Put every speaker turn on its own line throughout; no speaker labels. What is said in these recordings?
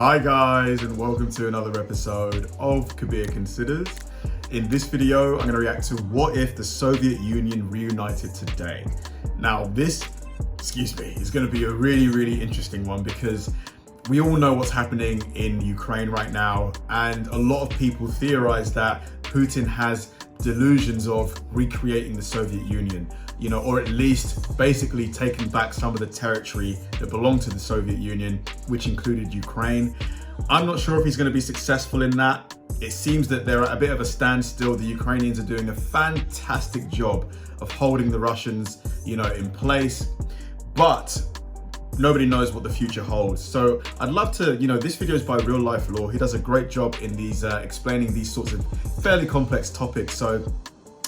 Hi guys, and welcome to another episode of Kabir Considers. In this video, I'm going to react to what if the Soviet Union reunited today. Now this, is going to be a really interesting one because we all know what's happening in Ukraine right now, and a lot of people theorize that Putin has delusions of recreating the Soviet Union, or at least basically taking back some of the territory that belonged to the Soviet Union, which included Ukraine. I'm not sure if he's going to be successful in that. It seems that they're at a bit of a standstill. The Ukrainians are doing a fantastic job of holding the Russians, in place, but nobody knows what the future holds. So I'd love to, this video is by Real Life Law. He does a great job in these explaining these sorts of fairly complex topics. So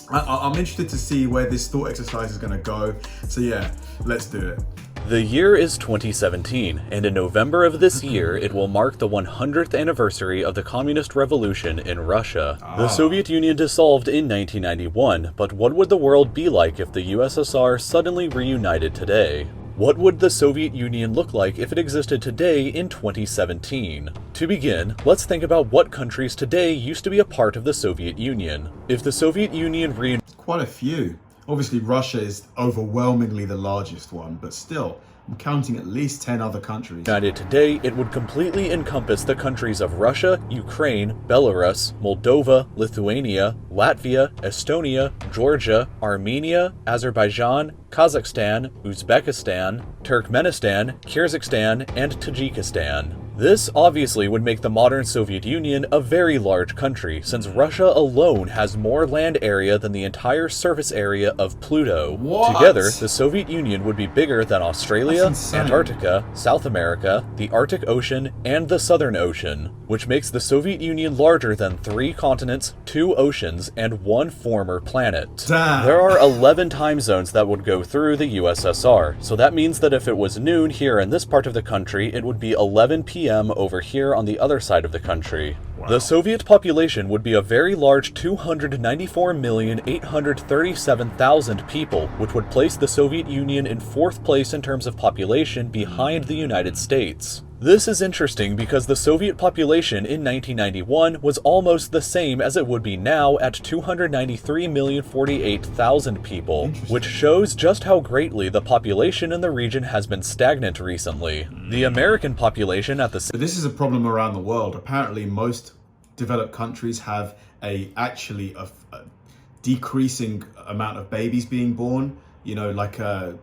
I'm interested to see where this thought exercise is going to go. So yeah, let's do it.
The year is 2017, and in November of this year, it will mark the 100th anniversary of the Communist Revolution in Russia. The Soviet Union dissolved in 1991, but what would the world be like if the USSR suddenly reunited today? What would the Soviet Union look like if it existed today in 2017? To begin, let's think about what countries today used to be a part of the Soviet Union. If the Soviet Union
Quite a few. Obviously, Russia is overwhelmingly the largest one, but still, I'm counting at least 10 other countries.
United today, it would completely encompass the countries of Russia, Ukraine, Belarus, Moldova, Lithuania, Latvia, Estonia, Georgia, Armenia, Azerbaijan, Kazakhstan, Uzbekistan, Turkmenistan, Kyrgyzstan, and Tajikistan. This obviously would make the modern Soviet Union a very large country, since Russia alone has more land area than the entire surface area of Pluto.
What?
Together, the Soviet Union would be bigger than Australia, Antarctica, South America, the Arctic Ocean, and the Southern Ocean, which makes the Soviet Union larger than 3 continents, 2 oceans, and 1 former planet.
Damn.
There are 11 time zones that would go through the USSR, so that means that if it was noon here in this part of the country, it would be 11 p.m. over here on the other side of the country.
Wow.
The Soviet population would be a very large 294,837,000 people, which would place the Soviet Union in 4th place in terms of population behind the United States. This is interesting because the Soviet population in 1991 was almost the same as it would be now at 293,048,000 people, which shows just how greatly the population in the region has been stagnant recently. The American population at the
But this is a problem around the world. Apparently, most developed countries have a decreasing amount of babies being born.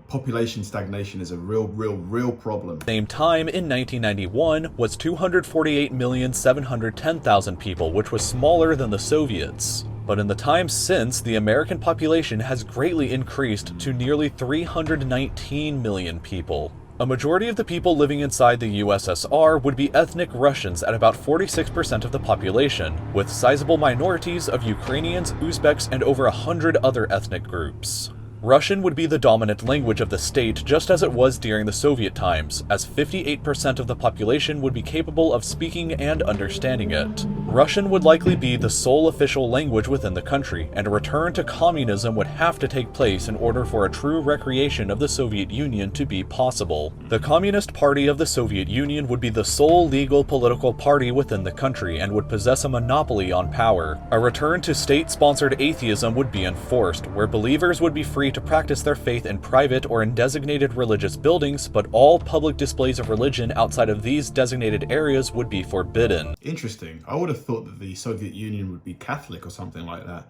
Population stagnation is a real problem.
Same time in 1991 was 248,710,000 people, which was smaller than the Soviets. But in the time since, the American population has greatly increased to nearly 319 million people. A majority of the people living inside the USSR would be ethnic Russians at about 46% of the population, with sizable minorities of Ukrainians, Uzbeks, and over 100 other ethnic groups. Russian would be the dominant language of the state just as it was during the Soviet times, as 58% of the population would be capable of speaking and understanding it. Russian would likely be the sole official language within the country, and a return to communism would have to take place in order for a true recreation of the Soviet Union to be possible. The Communist Party of the Soviet Union would be the sole legal political party within the country and would possess a monopoly on power. A return to state-sponsored atheism would be enforced, where believers would be free to practice their faith in private or in designated religious buildings, but all public displays of religion outside of these designated areas would be forbidden.
Interesting. I would have thought that the Soviet Union would be Catholic or something like that.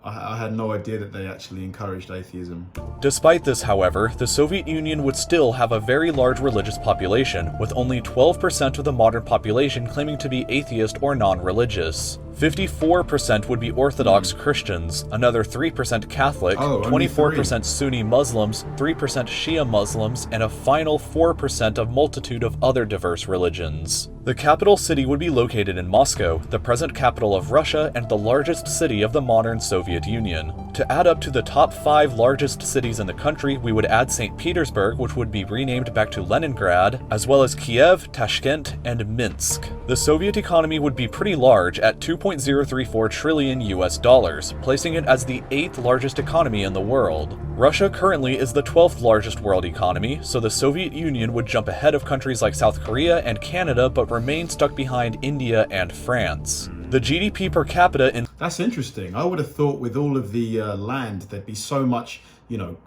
I had no idea that they actually encouraged atheism.
Despite this, however, the Soviet Union would still have a very large religious population, with only 12% of the modern population claiming to be atheist or non-religious. 54% would be Orthodox Christians, another 3% Catholic, 24% Sunni Muslims, 3% Shia Muslims, and a final 4% of multitude of other diverse religions. The capital city would be located in Moscow, the present capital of Russia and the largest city of the modern Soviet Union. To add up to the top 5 largest cities in the country, we would add St. Petersburg, which would be renamed back to Leningrad, as well as Kiev, Tashkent, and Minsk. The Soviet economy would be pretty large at 2.5 $2.034 trillion US dollars, placing it as the 8th largest economy in the world. Russia currently is the 12th largest world economy, so the Soviet Union would jump ahead of countries like South Korea and Canada but remain stuck behind India and France. The GDP per capita in...
That's interesting. I would have thought with all of the land, there'd be so much,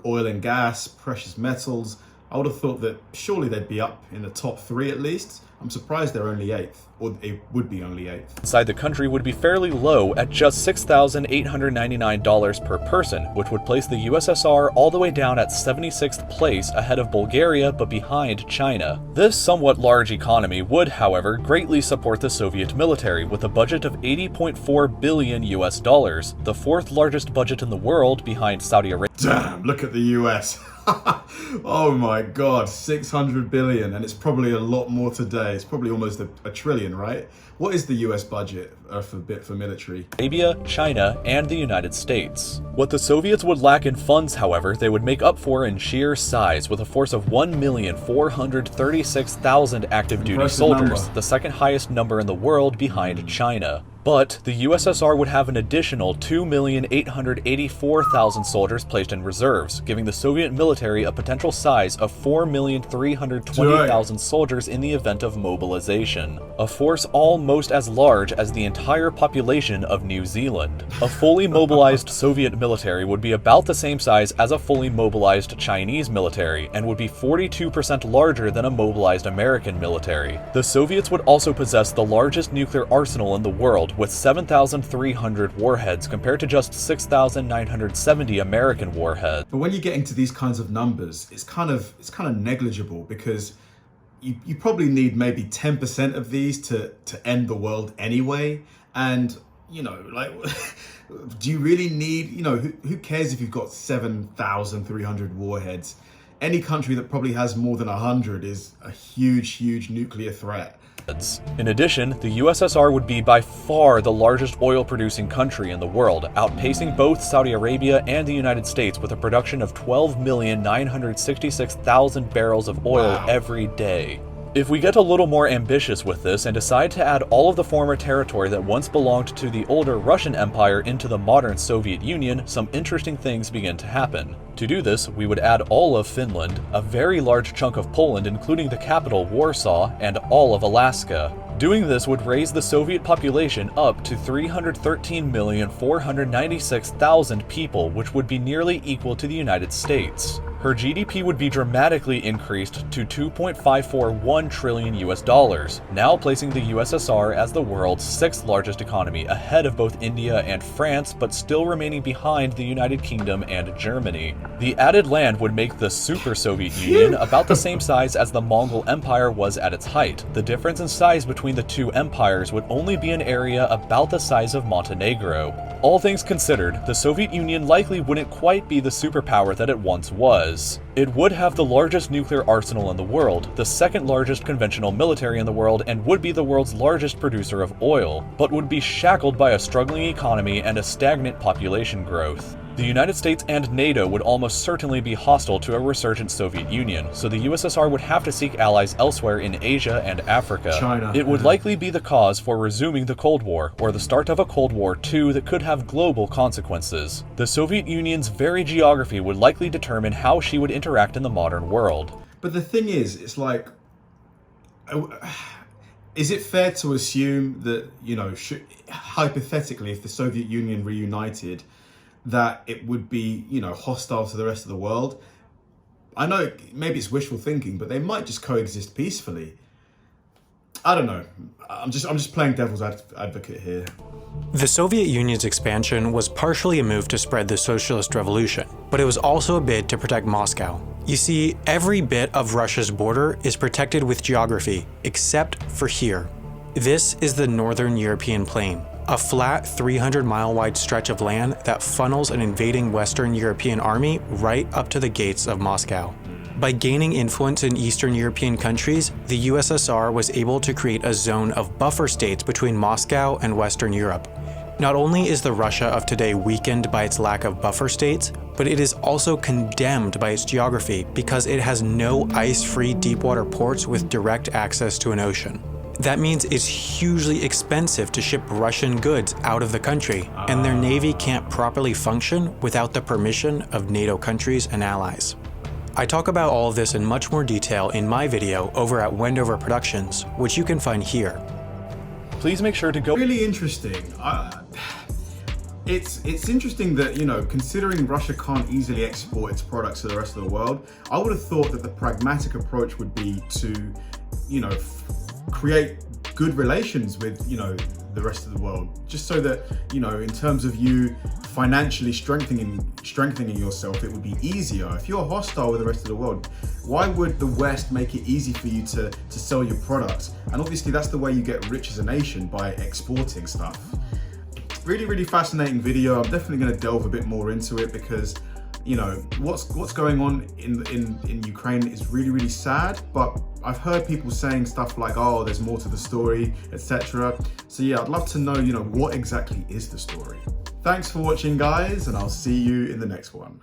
oil and gas, precious metals. I would have thought that surely they'd be up in the top 3 at least. I'm surprised they're only 8th, or it would be only 8th.
Inside the country would be fairly low at just $6,899 per person, which would place the USSR all the way down at 76th place ahead of Bulgaria but behind China. This somewhat large economy would, however, greatly support the Soviet military with a budget of $80.4 billion US dollars, the 4th largest budget in the world behind Saudi Arabia.
Damn, look at the US. Oh my god, 600 billion, and it's probably a lot more today. It's probably almost a trillion, right? What is the US budget for military?
Arabia, China, and the United States. What the Soviets would lack in funds, however, they would make up for in sheer size with a force of 1,436,000 active duty soldiers, the second highest number in the world behind China. But the USSR would have an additional 2,884,000 soldiers placed in reserves, giving the Soviet military a potential size of 4,320,000 soldiers in the event of mobilization, a force almost as large as the entire population of New Zealand. A fully mobilized Soviet military would be about the same size as a fully mobilized Chinese military, and would be 42% larger than a mobilized American military. The Soviets would also possess the largest nuclear arsenal in the world, with 7,300 warheads compared to just 6,970 American warheads.
But when you get into these kinds of numbers, it's kind of negligible, because you probably need maybe 10% of these to end the world anyway. And do you really need, who cares if you've got 7,300 warheads? Any country that probably has more than 100 is a huge nuclear threat.
In addition, the USSR would be by far the largest oil-producing country in the world, outpacing both Saudi Arabia and the United States with a production of 12,966,000 barrels of oil every day. If we get a little more ambitious with this and decide to add all of the former territory that once belonged to the older Russian Empire into the modern Soviet Union, some interesting things begin to happen. To do this, we would add all of Finland, a very large chunk of Poland including the capital Warsaw, and all of Alaska. Doing this would raise the Soviet population up to 313,496,000 people, which would be nearly equal to the United States. Her GDP would be dramatically increased to $2.541 trillion US dollars, now placing the USSR as the world's 6th largest economy, ahead of both India and France, but still remaining behind the United Kingdom and Germany. The added land would make the Super Soviet Union about the same size as the Mongol Empire was at its height. The difference in size between the two empires would only be an area about the size of Montenegro. All things considered, the Soviet Union likely wouldn't quite be the superpower that it once was. It would have the largest nuclear arsenal in the world, the 2nd largest conventional military in the world, and would be the world's largest producer of oil, but would be shackled by a struggling economy and a stagnant population growth. The United States and NATO would almost certainly be hostile to a resurgent Soviet Union, so the USSR would have to seek allies elsewhere in Asia and Africa.
China.
It would likely be the cause for resuming the Cold War, or the start of a Cold War II that could have global consequences. The Soviet Union's very geography would likely determine how she would interact in the modern world.
But the thing is, it's like, is it fair to assume that, hypothetically, if the Soviet Union reunited, that it would be, hostile to the rest of the world? I know maybe it's wishful thinking, but they might just coexist peacefully. I don't know. I'm just playing devil's advocate here.
The Soviet Union's expansion was partially a move to spread the socialist revolution, but it was also a bid to protect Moscow. You see, every bit of Russia's border is protected with geography, except for here. This is the Northern European Plain, a flat 300-mile wide stretch of land that funnels an invading Western European army right up to the gates of Moscow. By gaining influence in Eastern European countries, the USSR was able to create a zone of buffer states between Moscow and Western Europe. Not only is the Russia of today weakened by its lack of buffer states, but it is also condemned by its geography because it has no ice-free deepwater ports with direct access to an ocean. That means it's hugely expensive to ship Russian goods out of the country, and their navy can't properly function without the permission of NATO countries and allies. I talk about all of this in much more detail in my video over at Wendover Productions, which you can find here.
Please make sure to go.
Really interesting. It's interesting that, you know, considering Russia can't easily export its products to the rest of the world, I would have thought that the pragmatic approach would be to, you know, create good relations with, you know, the rest of the world, just so that, you know, in terms of you financially strengthening yourself, it would be easier. If you're hostile with the rest of the world, why would the West make it easy for you to sell your products? And obviously that's the way you get rich as a nation, by exporting stuff. Really fascinating video. I'm definitely going to delve a bit more into it, because, you know, what's going on in Ukraine is really sad, but I've heard people saying stuff like, oh, there's more to the story, etc. So yeah, I'd love to know, you know, what exactly is the story. Thanks for watching, guys, and I'll see you in the next one.